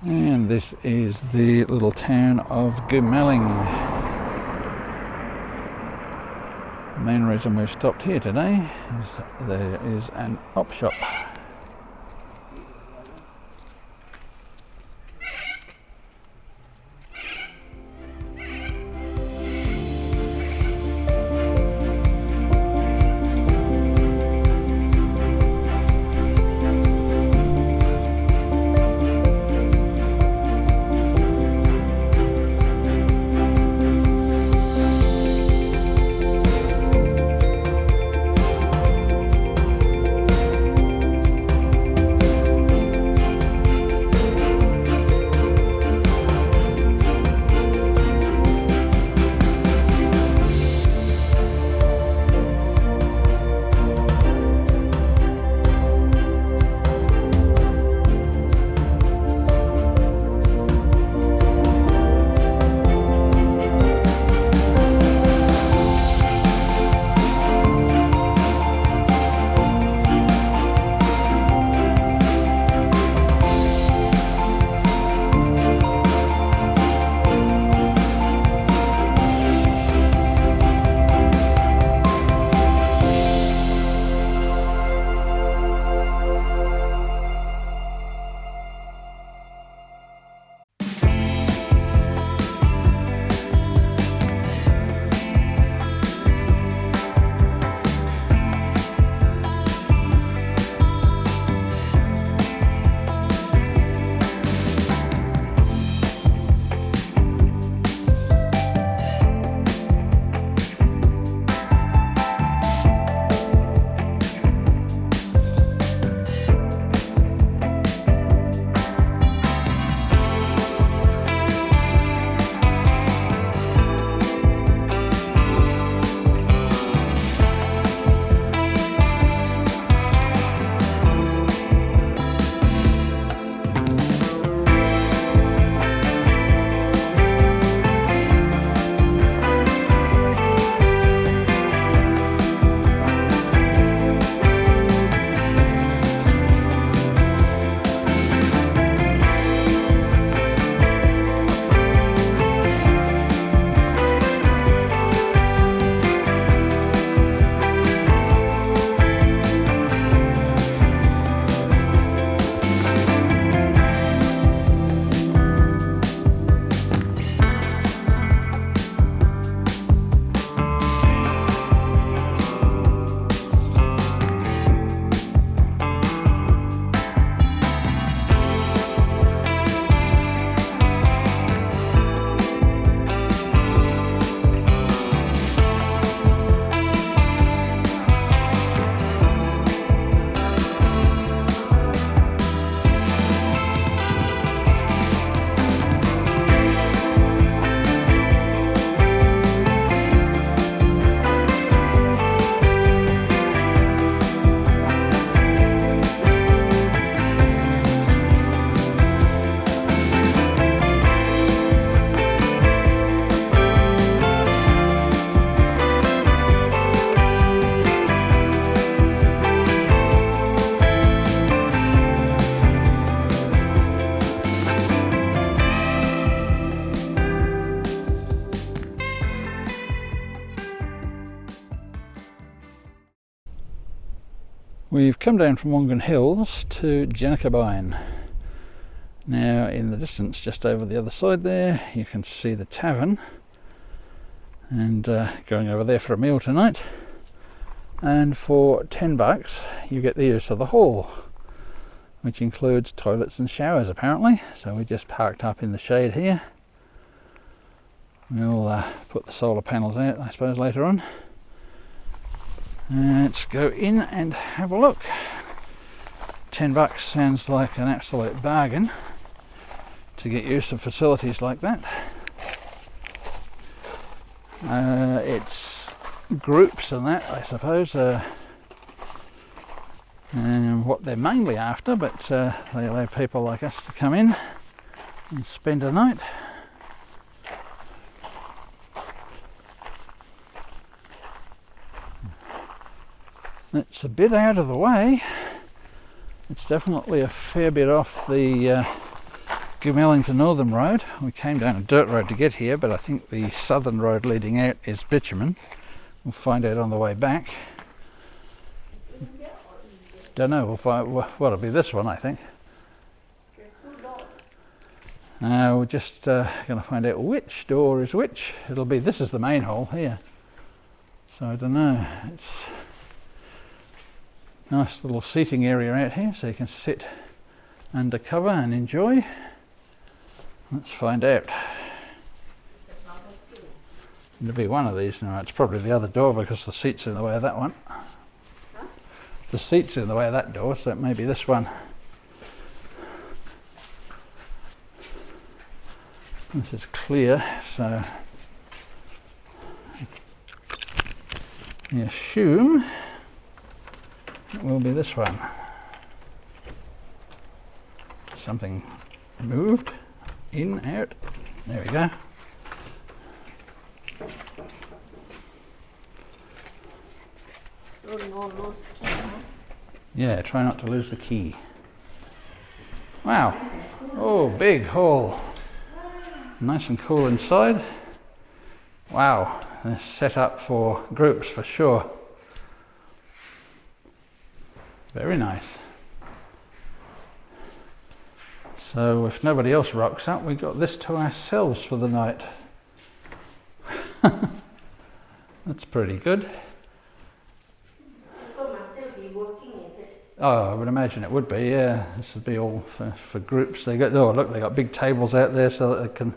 And this is the little town of Goomalling. The main reason we've stopped here today is there is an op shop. We've come down from Wongan Hills to Jennacubbine. Now in the distance, just over the other side there, you can see the tavern, and going over there for a meal tonight. And for $10 you get the use of the hall, which includes toilets and showers apparently. So we just parked up in the shade here. We'll put the solar panels out, I suppose, later on. Let's go in and have a look. $10 sounds like an absolute bargain to get use of facilities like that. It's groups and that, I suppose, what they're mainly after, but they allow people like us to come in and spend a night. It's a bit out of the way. It's definitely a fair bit off the Goomalling to Northam Road. We came down a dirt road to get here, but I think the southern road leading out is bitumen. We'll find out on the way back. Don't know, we'll find, well, it'll be this one, I think. We're just going to find out which door is which. This is the main hall here. So I don't know, it's a nice little seating area out here so you can sit under cover and enjoy. Let's find out. It'll be one of these. No, it's probably the other door because the seat's in the way of that one. The seat's in the way of that door, so it may be this one. This is clear, so I assume it will be this one. Something moved in, out. There we go. Yeah, try not to lose the key. Wow. Oh, big hall. Nice and cool inside. Wow, they're set up for groups for sure. Very nice. So if nobody else rocks up, we've got this to ourselves for the night. That's pretty good. Oh, I would imagine it would be, yeah. This would be all for groups. They got big tables out there so that they can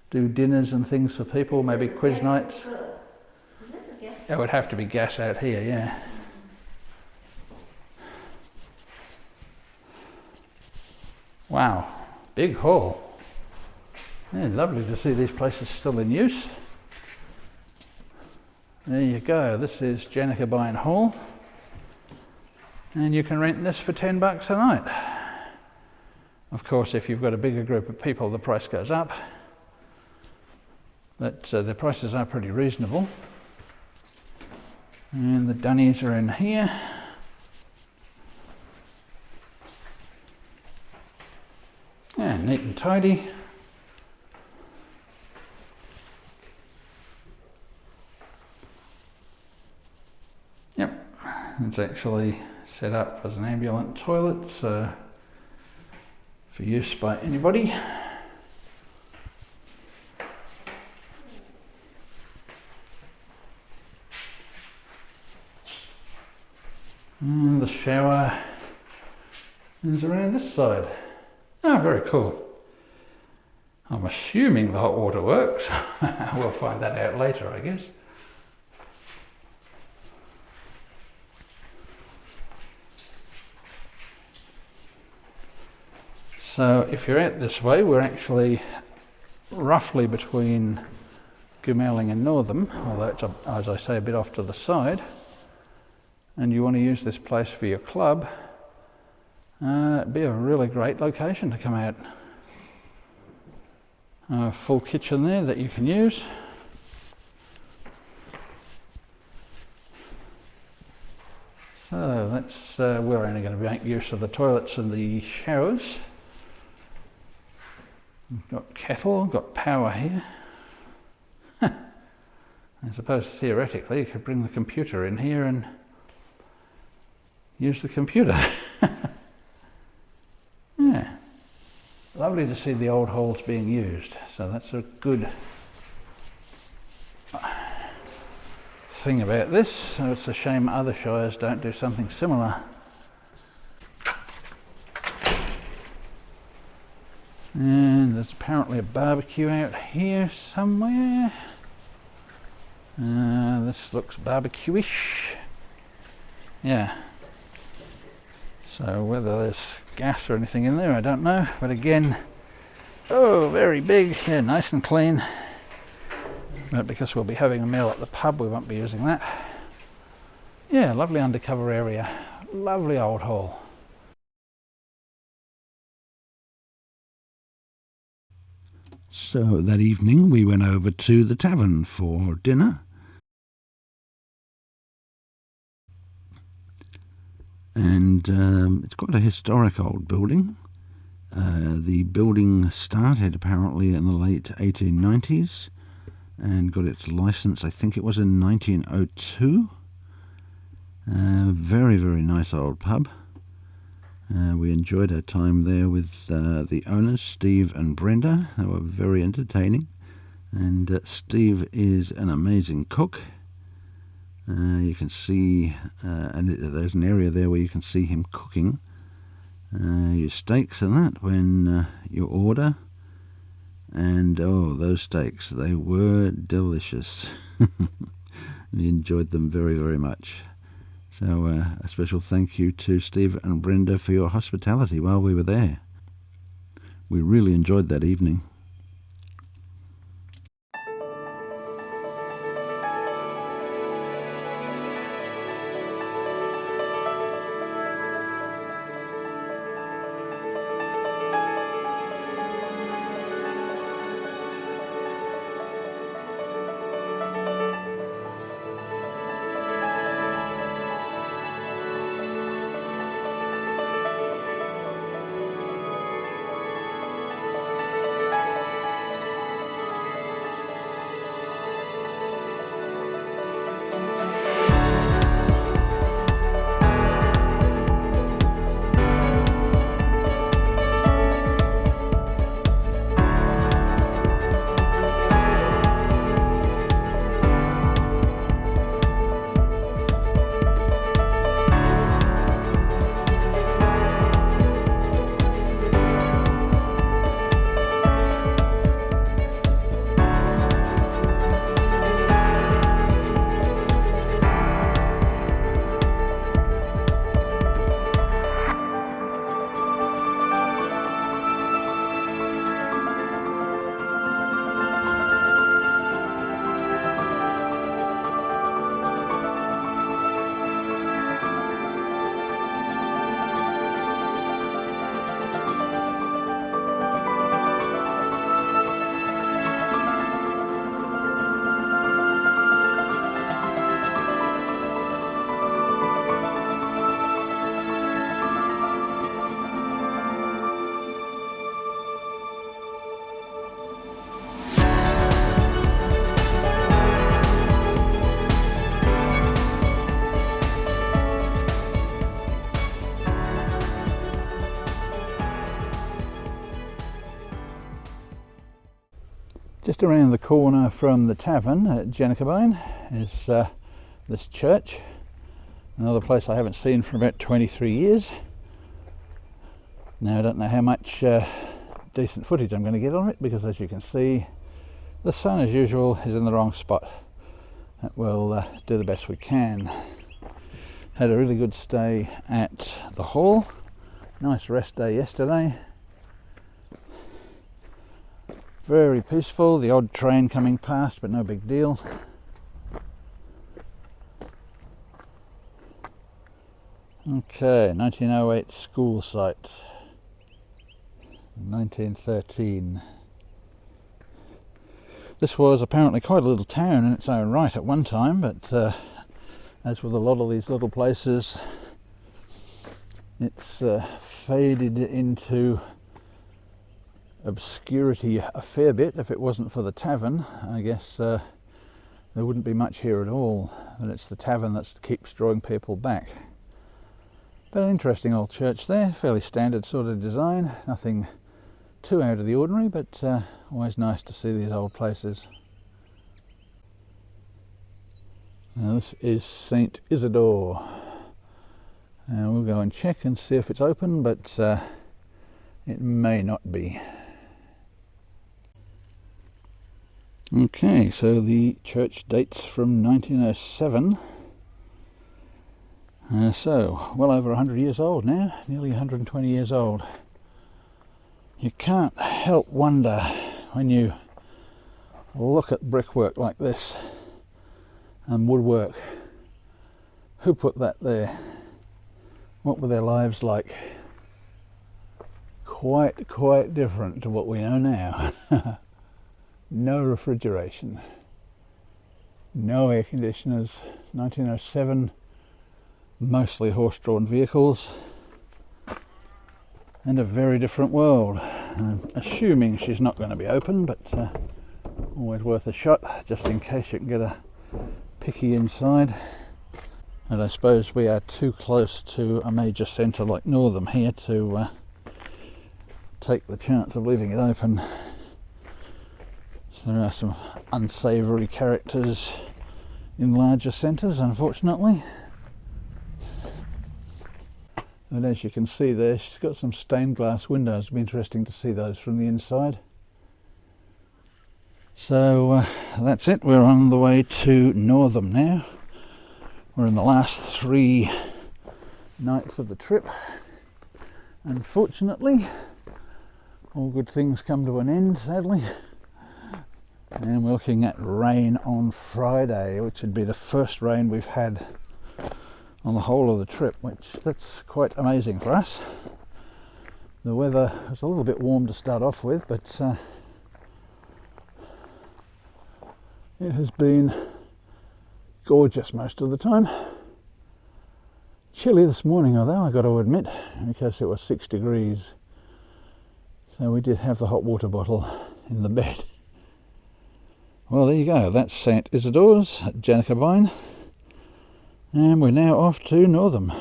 do dinners and things for people, maybe quiz nights. It would have to be gas out here, yeah. Wow, big hall. Yeah, lovely to see these places still in use. There you go, this is Jennacubbine Hall. And you can rent this for $10 a night. Of course, if you've got a bigger group of people, the price goes up. But the prices are pretty reasonable. And the dunnies are in here. Yeah, neat and tidy. Yep, it's actually set up as an ambulance toilet, so for use by anybody. And the shower is around this side. Oh, very cool. I'm assuming the hot water works. We'll find that out later, I guess. So if you're out this way, we're actually roughly between Goomalling and Northam, although it's, as I say, a bit off to the side, and you want to use this place for your club, it'd be a really great location to come out. Full kitchen there that you can use. So that's we're only going to make use of the toilets and the showers. We've got kettle, got power here. I suppose theoretically you could bring the computer in here and use the computer. Yeah, lovely to see the old halls being used. So that's a good thing about this. So it's a shame other shires don't do something similar. And there's apparently a barbecue out here somewhere. This looks barbecue-ish. Yeah. So whether there's gas or anything in there, I don't know. But again, oh, very big. Yeah, nice and clean. But because we'll be having a meal at the pub, we won't be using that. Yeah, lovely undercover area. Lovely old hall. So that evening we went over to the tavern for dinner. And it's quite a historic old building. The building started apparently in the late 1890s and got its license, I think it was in 1902. Very, very nice old pub. We enjoyed our time there with the owners, Steve and Brenda. They were very entertaining. And Steve is an amazing cook. You can see, and there's an area there where you can see him cooking your steaks and that when you order. And oh, those steaks, they were delicious. We enjoyed them very, very much. So a special thank you to Steve and Brenda for your hospitality while we were there. We really enjoyed that evening. Just around the corner from the tavern at Jennacubbine is this church, another place I haven't seen for about 23 years. Now I don't know how much decent footage I'm going to get on it, because as you can see the sun as usual is in the wrong spot. But we'll do the best we can. Had a really good stay at the hall, nice rest day yesterday. Very peaceful, the odd train coming past, but no big deal. Okay, 1908 school site, 1913. This was apparently quite a little town in its own right at one time, but as with a lot of these little places, it's faded into obscurity a fair bit. If it wasn't for the tavern, I guess there wouldn't be much here at all, and it's the tavern that keeps drawing people back. But an interesting old church there, fairly standard sort of design, nothing too out of the ordinary, but always nice to see these old places. Now this is St. Isidore. We'll go and check and see if it's open, but it may not be. Okay, so the church dates from 1907. So, well over 100 years old now, nearly 120 years old. You can't help wonder when you look at brickwork like this and woodwork, who put that there? What were their lives like? Quite different to what we know now. No refrigeration, no air conditioners. 1907, mostly horse-drawn vehicles, and a very different world. I'm assuming she's not going to be open, but always worth a shot, just in case you can get a picky inside. And I suppose we are too close to a major centre like Northam here to take the chance of leaving it open. So there are some unsavoury characters in larger centres, unfortunately. And as you can see there, she's got some stained glass windows. It'll be interesting to see those from the inside. So that's it, we're on the way to Northam now. We're in the last 3 nights of the trip. Unfortunately, all good things come to an end, sadly. And we're looking at rain on Friday, which would be the first rain we've had on the whole of the trip, which that's quite amazing for us. The weather was a little bit warm to start off with, but it has been gorgeous most of the time. Chilly this morning though, I got to admit, because it was 6 degrees. So we did have the hot water bottle in the bed. Well, there you go, that's St Isidore's at Jennacubbine. And we're now off to Northam.